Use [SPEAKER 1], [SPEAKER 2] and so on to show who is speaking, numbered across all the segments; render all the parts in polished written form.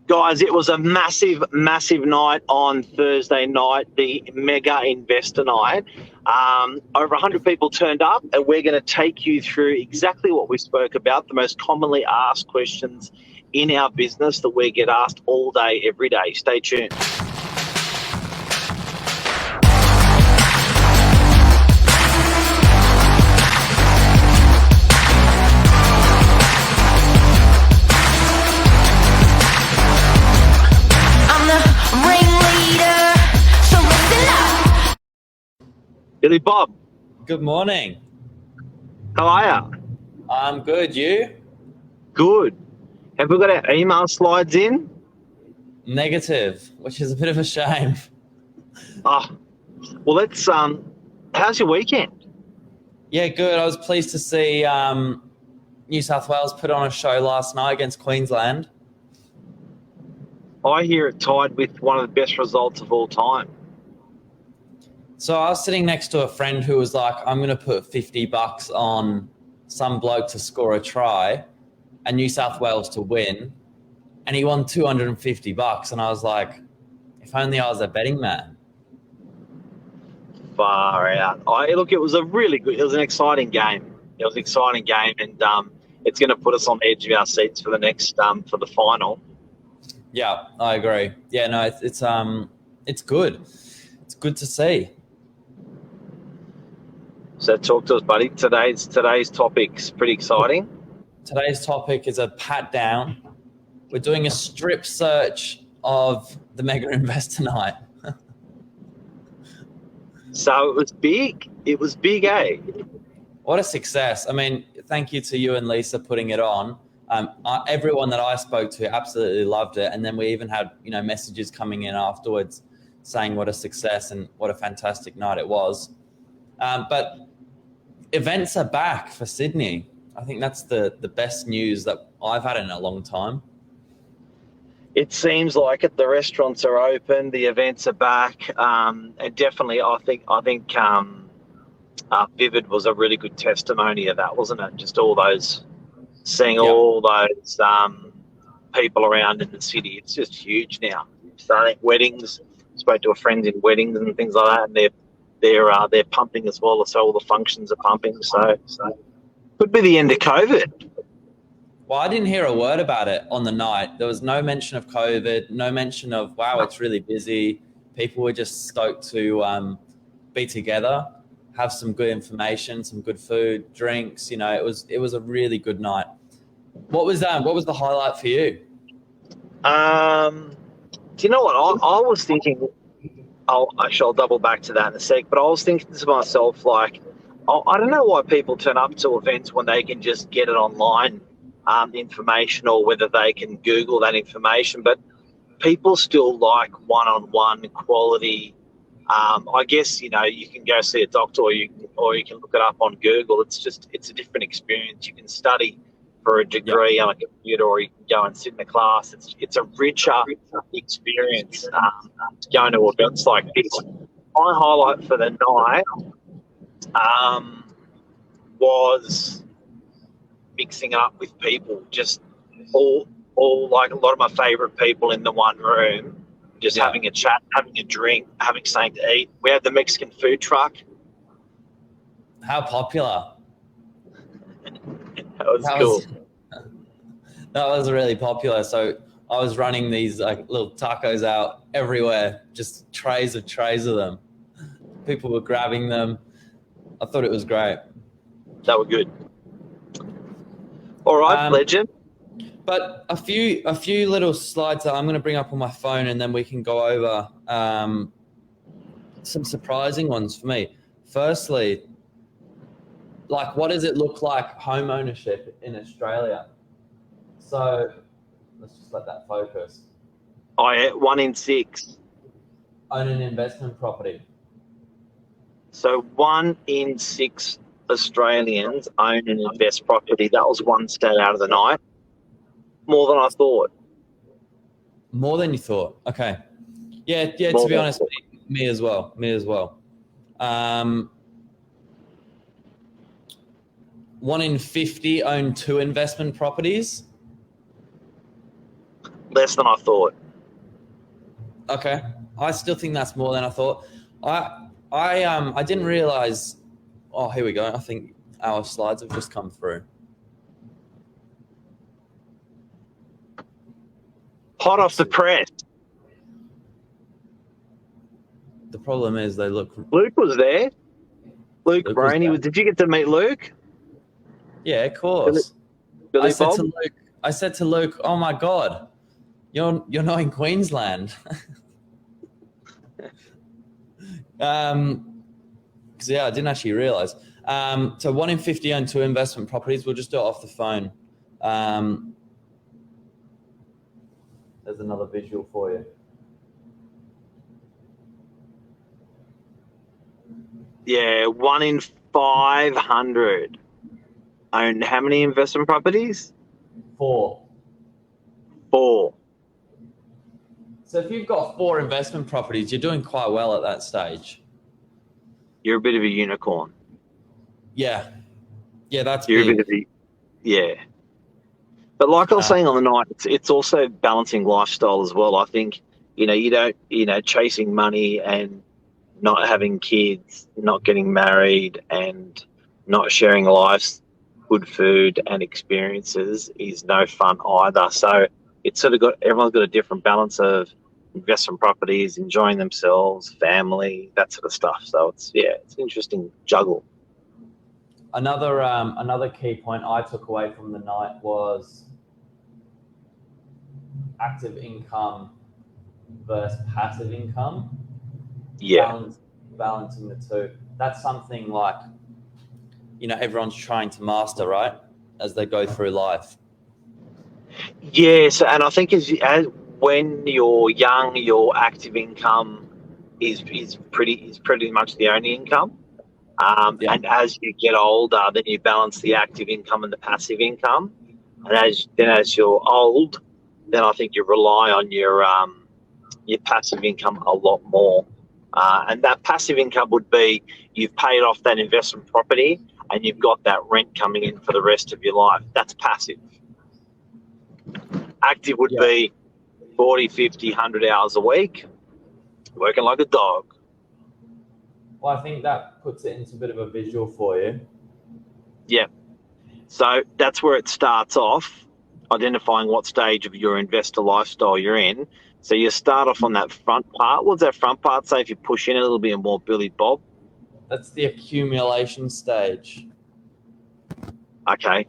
[SPEAKER 1] Guys, it was a massive, massive night on Thursday night, the Mega Investor Night. Over 100 people turned up, and we're going to take you through exactly what we spoke about, the most commonly asked questions in our business that we get asked all day, every day. Stay tuned. Billy Bob.
[SPEAKER 2] Good morning.
[SPEAKER 1] How are you?
[SPEAKER 2] I'm good. You?
[SPEAKER 1] Good. Have we got our email slides in?
[SPEAKER 2] Negative, which is a bit of a shame.
[SPEAKER 1] Well, let's. How's your weekend?
[SPEAKER 2] Yeah, good. I was pleased to see New South Wales put on a show last night against Queensland.
[SPEAKER 1] I hear it tied with one of the best results of all time.
[SPEAKER 2] So I was sitting next to a friend who was like, I'm going to put $50 on some bloke to score a try and New South Wales to win. And he won $250. And I was like, if only I was a betting man.
[SPEAKER 1] Far out. Look, it was an exciting game. It was an exciting game, and it's going to put us on the edge of our seats for the next, for the final.
[SPEAKER 2] Yeah, I agree. Yeah, no, it's good. It's good to see.
[SPEAKER 1] So talk to us, buddy. Today's topic's pretty exciting.
[SPEAKER 2] Today's topic is a pat down. We're doing a strip search of the Mega Investor Night.
[SPEAKER 1] So it was big. It was big, eh?
[SPEAKER 2] What a success. I mean, thank you to you and Lisa putting it on. Everyone that I spoke to absolutely loved it. And then we even had, messages coming in afterwards saying what a success and what a fantastic night it was. But events are back for Sydney. I think that's the best news that I've had in a long time.
[SPEAKER 1] It seems like it. The restaurants are open. The events are back. And definitely, I think Vivid was a really good testimony of that, wasn't it? Just all those, seeing all those people around in the city. It's just huge now. So I think weddings, spoke to a friend in weddings and things like that, and they're pumping as well. So all the functions are pumping. So could be the end of COVID.
[SPEAKER 2] Well, I didn't hear a word about it on the night. There was no mention of COVID, no mention of, wow, it's really busy. People were just stoked to be together, have some good information, some good food, drinks. It was a really good night. What was the highlight for you?
[SPEAKER 1] Do you know what? I was thinking, I'll double back to that in a sec, but I was thinking to myself, like, I don't know why people turn up to events when they can just get it online, the information, or whether they can Google that information, but people still like one-on-one quality. I guess, you can go see a doctor, or you can look it up on Google. It's a different experience. You can study for a degree on a computer, or you can go and sit in a class. It's a richer experience going to events like this. My highlight for the night was mixing up with people, just all like a lot of my favourite people in the one room, just having a chat, having a drink, having something to eat. We had the Mexican food truck.
[SPEAKER 2] How popular?
[SPEAKER 1] That was cool.
[SPEAKER 2] That was really popular. So I was running these little tacos out everywhere, just trays of them. People were grabbing them. I thought it was great.
[SPEAKER 1] That were good. All right, legend.
[SPEAKER 2] But a few little slides that I'm going to bring up on my phone, and then we can go over some surprising ones for me. Firstly, what does it look like home ownership in Australia? So let's just let that focus.
[SPEAKER 1] 1 in 6
[SPEAKER 2] own an investment property.
[SPEAKER 1] So 1 in 6 Australians own and invest property. That was one stat out of the night. More than I thought.
[SPEAKER 2] More than you thought. Okay. Yeah.
[SPEAKER 1] More
[SPEAKER 2] To be honest, me as well. 1 in 50 own 2 investment properties.
[SPEAKER 1] Less than I thought.
[SPEAKER 2] Okay, I still think that's more than I thought. I didn't realize. Oh, here we go. I think our slides have just come through.
[SPEAKER 1] Hot off the press.
[SPEAKER 2] The problem is they look.
[SPEAKER 1] Luke was there. Luke
[SPEAKER 2] Luke was
[SPEAKER 1] Moroney.
[SPEAKER 2] there.
[SPEAKER 1] Did you get to meet Luke?
[SPEAKER 2] Yeah, of course.
[SPEAKER 1] Billy
[SPEAKER 2] I said
[SPEAKER 1] Bob?
[SPEAKER 2] to Luke, oh my God, you're not in Queensland. Because I didn't actually realize. So 1 in 50 own 2 investment properties. We'll just do it off the phone. There's another visual for you.
[SPEAKER 1] Yeah, 1 in 500 own how many investment properties?
[SPEAKER 2] 4.
[SPEAKER 1] 4.
[SPEAKER 2] So if you've got 4 investment properties, you're doing quite well at that stage.
[SPEAKER 1] You're a bit of a unicorn.
[SPEAKER 2] Yeah, that's
[SPEAKER 1] You're
[SPEAKER 2] big.
[SPEAKER 1] a bit of a, yeah. But like I was saying on the night, it's also balancing lifestyle as well. I think, you don't, chasing money and not having kids, not getting married and not sharing lives, good food and experiences is no fun either. So it's sort of everyone's got a different balance of investment properties, enjoying themselves, family, that sort of stuff. So it's an interesting juggle.
[SPEAKER 2] Another key point I took away from the night was active income versus passive income.
[SPEAKER 1] Yeah.
[SPEAKER 2] Balancing the two. That's something like, everyone's trying to master, right? As they go through life.
[SPEAKER 1] Yes, and I think as when you're young, your active income is pretty much the only income. And as you get older, then you balance the active income and the passive income. And as you're old, then I think you rely on your passive income a lot more. And that passive income would be you've paid off that investment property and you've got that rent coming in for the rest of your life. That's passive. Active would be 40, 50, 100 hours a week, working like a dog.
[SPEAKER 2] Well, I think that puts it into a bit of a visual for you.
[SPEAKER 1] Yeah. So that's where it starts off, identifying what stage of your investor lifestyle you're in. So you start off on that front part. What's that front part say if you push in a little bit more, Billy Bob?
[SPEAKER 2] That's the accumulation stage.
[SPEAKER 1] Okay.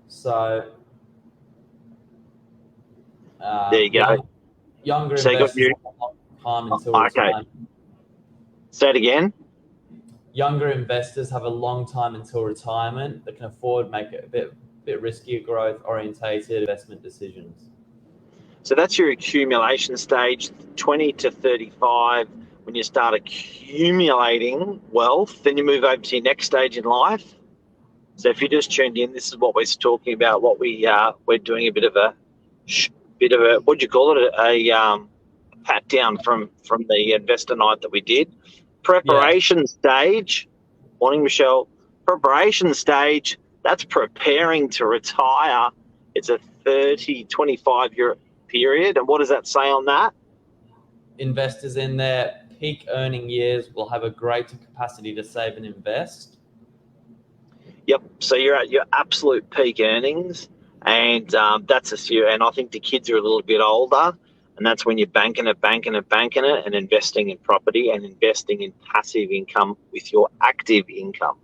[SPEAKER 2] So
[SPEAKER 1] there you go.
[SPEAKER 2] Younger investors have a long time until retirement.
[SPEAKER 1] Say it again.
[SPEAKER 2] Younger investors have a long time until retirement that can afford make it a bit riskier growth orientated investment decisions.
[SPEAKER 1] So that's your accumulation stage, 20 to 35. When you start accumulating wealth, then you move over to your next stage in life. So if you just tuned in, this is what we're talking about. What we're doing a bit of a what do you call it? A pat down from the investor night that we did. Preparation stage. Morning, Michelle. Preparation stage. That's preparing to retire. It's a 25-year period. And what does that say on that?
[SPEAKER 2] Investors in their peak earning years will have a greater capacity to save and invest.
[SPEAKER 1] Yep. So you're at your absolute peak earnings, and that's a few. And I think the kids are a little bit older, and that's when you're banking it, and investing in property and investing in passive income with your active income.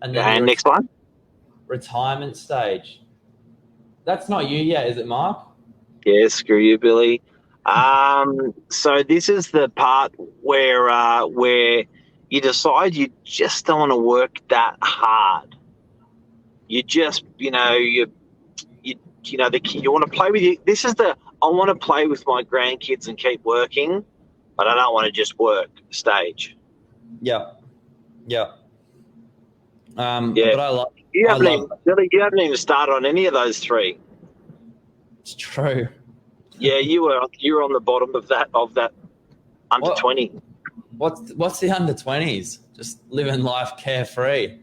[SPEAKER 1] And then next one.
[SPEAKER 2] Retirement stage. That's not you yet, is it, Mark?
[SPEAKER 1] Yeah, screw you, Billy. So this is the part where you decide you just don't want to work that hard. You just, you want to play with you. This is I want to play with my grandkids and keep working, but I don't want to just work stage.
[SPEAKER 2] Yeah. But I love.
[SPEAKER 1] You haven't even started on any of those 3.
[SPEAKER 2] It's true.
[SPEAKER 1] Yeah, you were on the bottom of that under 20.
[SPEAKER 2] What's the under 20s? Just living life carefree.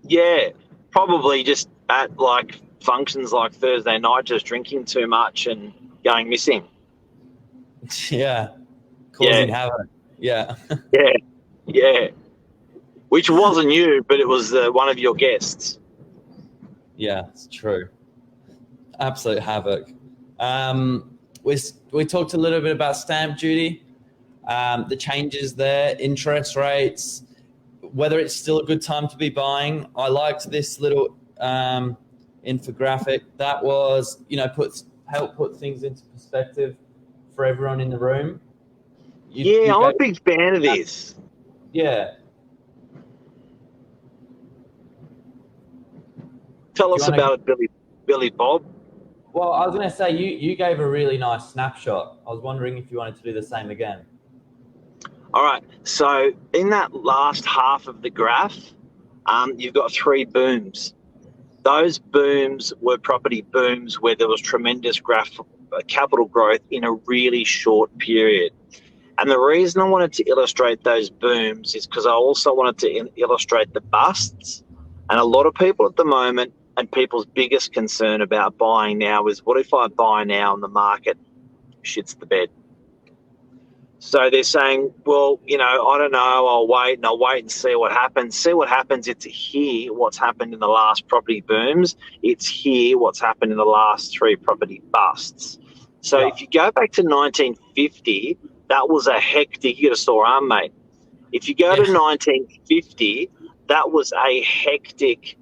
[SPEAKER 1] Yeah, probably just at like functions like Thursday night, just drinking too much and going missing.
[SPEAKER 2] Yeah, causing havoc. Yeah.
[SPEAKER 1] Yeah. Which wasn't you, but it was one of your guests.
[SPEAKER 2] Yeah, it's true. Absolute havoc. We talked a little bit about stamp duty, the changes there, interest rates, whether it's still a good time to be buying. I liked this little infographic that was, help put things into perspective for everyone in the room.
[SPEAKER 1] I'm a big fan of this.
[SPEAKER 2] Yeah.
[SPEAKER 1] Tell us about it, Billy Bob.
[SPEAKER 2] Well, I was going to say, you gave a really nice snapshot. I was wondering if you wanted to do the same again.
[SPEAKER 1] All right. So in that last half of the graph, you've got 3 booms. Those booms were property booms where there was tremendous capital growth in a really short period. And the reason I wanted to illustrate those booms is because I also wanted to illustrate the busts. And a lot of people at the moment, and people's biggest concern about buying now is, what if I buy now and the market shits the bed? So they're saying, well, I don't know, I'll wait and see what happens. See what happens. It's here what's happened in the last property booms. It's here what's happened in the last 3 property busts. So if you go back to 1950, that was a hectic, you got a sore arm, mate. If you go to 1950, that was a hectic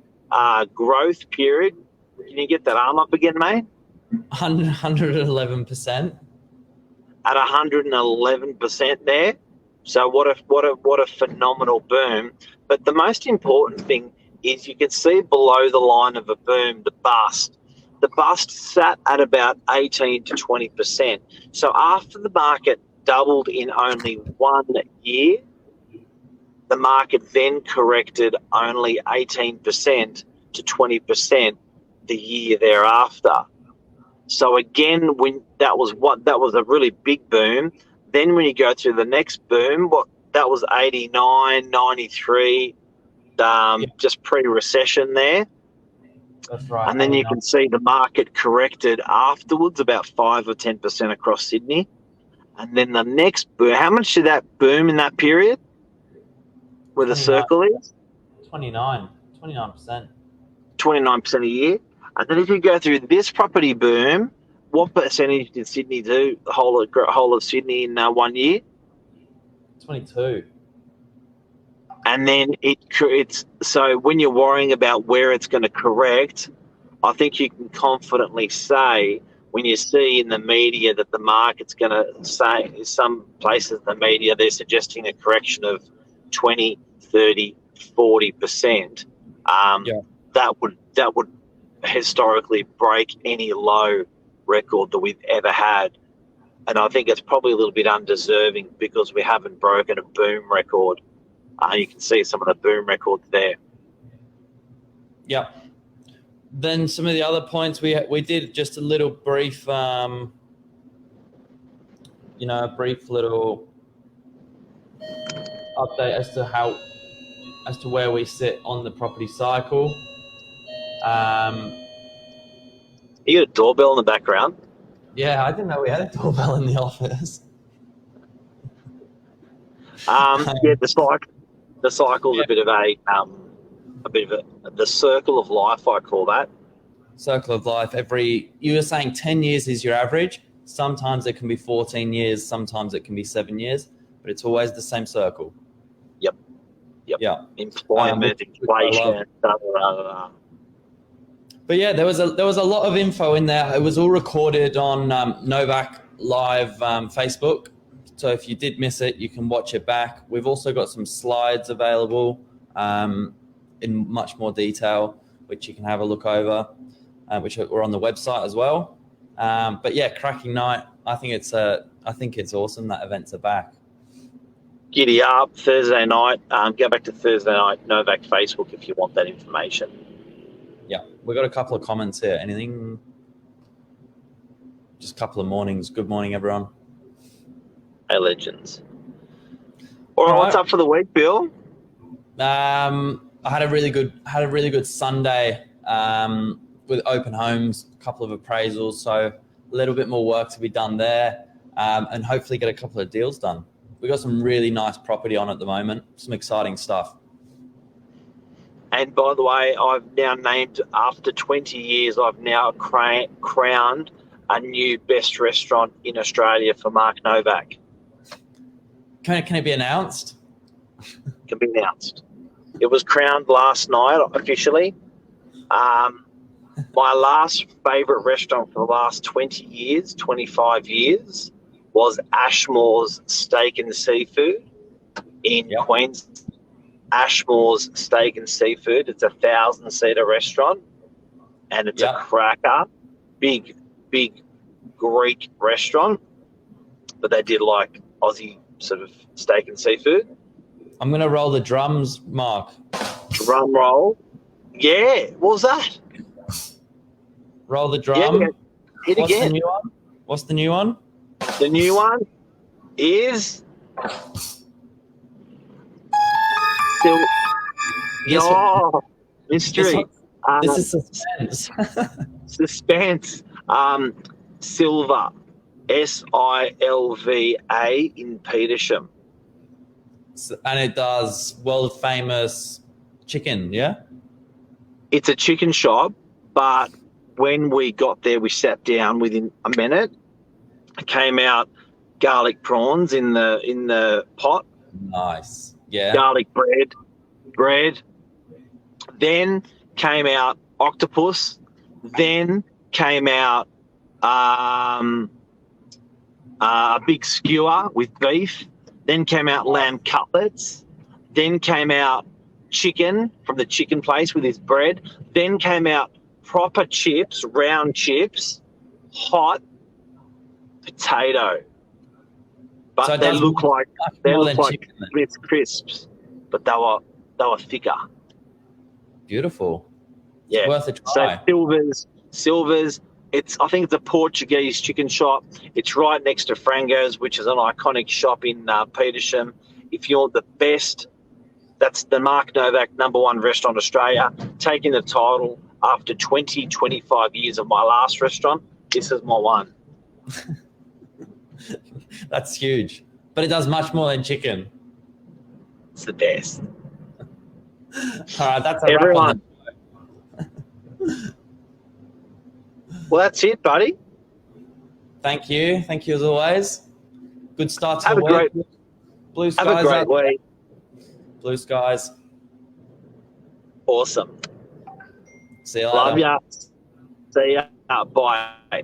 [SPEAKER 1] growth period. Can you get that arm up again, mate?
[SPEAKER 2] 111%.
[SPEAKER 1] At 111% there. So what a phenomenal boom. But the most important thing is you can see below the line of a boom, the bust. The bust sat at about 18 to 20%. So after the market doubled in only 1 year, the market then corrected only 18% to 20% the year thereafter. So again, when that was a really big boom. Then when you go through the next boom, that was 89, 93, just pre-recession there.
[SPEAKER 2] That's right.
[SPEAKER 1] And then you can see the market corrected afterwards, about 5 or 10% across Sydney. And then the next boom, how much did that boom in that period? Where the circle is? 29%. 29% a year. And then if you go through this property boom, what percentage did Sydney do, the whole of Sydney in 1 year?
[SPEAKER 2] 22.
[SPEAKER 1] And then it's so when you're worrying about where it's going to correct, I think you can confidently say, when you see in the media that the market's going to say, some places in the media, they're suggesting a correction of 20, 30, 40%. That would historically break any low record that we've ever had. And I think it's probably a little bit undeserving because we haven't broken a boom record. You can see some of the boom records there.
[SPEAKER 2] Yep. Then some of the other points we did just a little brief, a brief little update as to where we sit on the property cycle.
[SPEAKER 1] You got a doorbell in the background?
[SPEAKER 2] Yeah, I didn't know we had a doorbell in the office.
[SPEAKER 1] The cycle's a bit of the circle of life, I call that.
[SPEAKER 2] Circle of life. You were saying 10 years is your average. Sometimes it can be 14 years. Sometimes it can be 7 years, but it's always the same circle.
[SPEAKER 1] Yep.
[SPEAKER 2] Yeah.
[SPEAKER 1] Employment, inflation,
[SPEAKER 2] But yeah, there was a lot of info in there. It was all recorded on Novak Live Facebook. So if you did miss it, you can watch it back. We've also got some slides available in much more detail, which you can have a look over, which are on the website as well. But yeah, cracking night. I think it's awesome that events are back.
[SPEAKER 1] Giddy up, Thursday night. Go back to Thursday night Novak Facebook if you want that information.
[SPEAKER 2] Yeah, we got a couple of comments here. Anything? Just a couple of mornings. Good morning, everyone.
[SPEAKER 1] Hey, legends. All right, what's up for the week, Bill?
[SPEAKER 2] I had a really good Sunday. with open homes, a couple of appraisals, so a little bit more work to be done there, and hopefully get a couple of deals done. We've got some really nice property on at the moment, some exciting stuff.
[SPEAKER 1] And by the way, I've now named, after 20 years, I've now crowned a new best restaurant in Australia for Mark Novak.
[SPEAKER 2] Can it be announced?
[SPEAKER 1] Can be announced. It was crowned last night officially. My last favourite restaurant for the last 20 years, 25 years, was Ashmore's Steak and Seafood in Queensland. Ashmore's Steak and Seafood. It's a 1,000-seater restaurant, and it's a cracker. Big Greek restaurant, but they did like Aussie sort of steak and seafood.
[SPEAKER 2] I'm going to roll the drums, Mark.
[SPEAKER 1] Drum roll. Yeah, what was that?
[SPEAKER 2] Roll the drum.
[SPEAKER 1] Yeah, hit
[SPEAKER 2] What's
[SPEAKER 1] again.
[SPEAKER 2] the new one? What's the new one?
[SPEAKER 1] The new one is... mystery.
[SPEAKER 2] This is suspense.
[SPEAKER 1] Suspense. Silva. Silva in Petersham.
[SPEAKER 2] And it does world famous chicken, yeah?
[SPEAKER 1] It's a chicken shop, but when we got there, we sat down within a minute. It came out garlic prawns in the pot.
[SPEAKER 2] Nice. Yeah.
[SPEAKER 1] Garlic bread. Then came out octopus. Then came out a big skewer with beef. Then came out lamb cutlets. Then came out chicken from the chicken place with his bread. Then came out proper chips, round chips, hot potato. But
[SPEAKER 2] So
[SPEAKER 1] they look like
[SPEAKER 2] chicken,
[SPEAKER 1] Smith's crisps, but they were thicker.
[SPEAKER 2] Beautiful.
[SPEAKER 1] Yeah.
[SPEAKER 2] It's worth a try.
[SPEAKER 1] So Silver's. I think it's a Portuguese chicken shop. It's right next to Frango's, which is an iconic shop in Petersham. If you're the best, that's the Mark Novak #1 restaurant in Australia, taking the title after 20, 25 years of my last restaurant. This is my one.
[SPEAKER 2] That's huge. But it does much more than chicken.
[SPEAKER 1] It's the best.
[SPEAKER 2] All right, that's
[SPEAKER 1] everyone. Well, that's it, buddy.
[SPEAKER 2] Thank you. Thank you as always. Good start to
[SPEAKER 1] Have
[SPEAKER 2] the
[SPEAKER 1] a
[SPEAKER 2] week.
[SPEAKER 1] great,
[SPEAKER 2] Blue skies.
[SPEAKER 1] have a great week.
[SPEAKER 2] Blue skies.
[SPEAKER 1] Awesome.
[SPEAKER 2] See you later.
[SPEAKER 1] Love ya. See ya. Bye.